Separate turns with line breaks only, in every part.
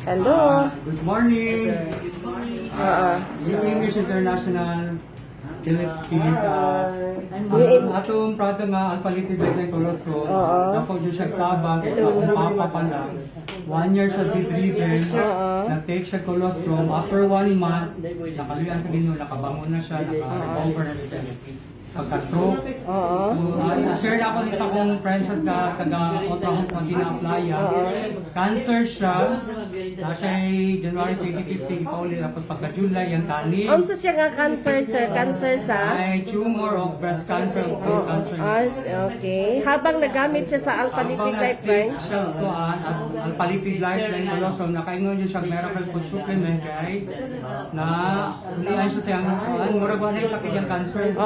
Hello.
Good morning. English International Philippines. Atong product nga alpha-lipid ng cholesterol. Ako dyan siya tabang sa akong papa pala. 1 year siya bedridden. Nag-take siya cholesterol. After 1 month, nakaluyan sa Ginoo, nakabangon na siya, naka-recover na siya. Pagka-stroke. Share na ako sa akong friends at taga-Otrahong Pagina-Playa. Cancer siya. Na siya ay January 2015 ipaulit. Tapos pagka-July, yung tani.
Sa siya nga cancer, sir? Cancer sa?
Ay tumor of breast cancer. Cancer.
Okay. Habang nagamit siya sa alpha-lipid lifeline?
Siya alpha-lipid lifeline colostrum. Nakaingon yun siya miracle food supplement kay na ulian siya sa yung murag wala yung sakit yung cancer.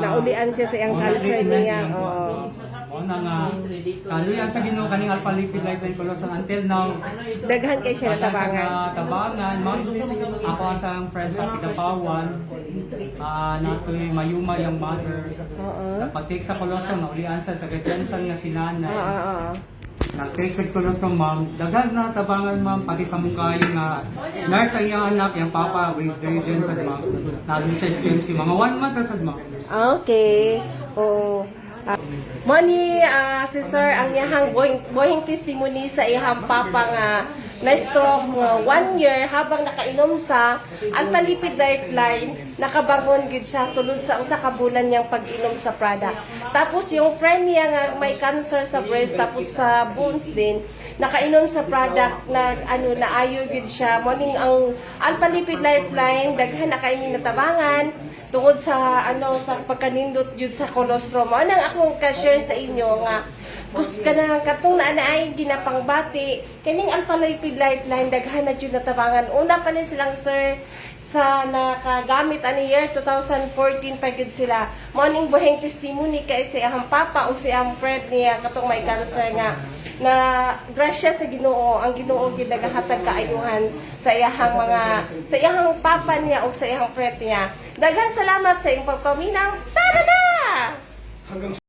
Naulian siya sa iyang cancer niya.
Una nga, kaluyan sa Ginoo kaning alpha-lipid lifeline colostrum until now.
Daghan kay siya natabangan.
Tabangan, ma'am, ako asang friends sa Pidapawan, natoy mayuma yung mother. Napag-take sa colostrum, naulian sa taga-Jensen nga si nanay. Nag-take sa colostrum, ma'am. Daghan na tabangan, ma'am, pati sa mukha yung nurse ang iyang anak, yung papa, with the Jensen, ma'am. Naging sa experience, mga 1 month asad, ma'am.
Okay. Mani si sir ang iyang buhing testimony sa iyang papa nga na-stroke nga 1 year habang nakainom sa alpha-lipid lifeline, nakabangon gid siya sulod sa usa ka bulan niyang pag-inom sa product. Tapos yung friend niya nga may cancer sa breast tapos sa bones din, nakainom sa product na naayo gid siya. Morning ang alpha-lipid lifeline daghan na kay natabangan tungod sa sa pagkanindot jud sa cholesterol. Mao nang akong ka-share sa inyo nga gusto ka na katong naay ginapangbati kining alpha-lipid lifeline daghan na jud natabangan. Una pa ni silang sir sa nakagamit ani year 2014 pa gid sila. Mao ning buhing testimony kay sa iyang papa ug sa iyang friend niya katong may cancer nga na grasya sa Ginoo, ang Ginoo gid nagahatag kaayuhan sa iyang papa niya ug sa iyang friend niya. Daghang salamat sa iyong pagpaminaw. Tara na!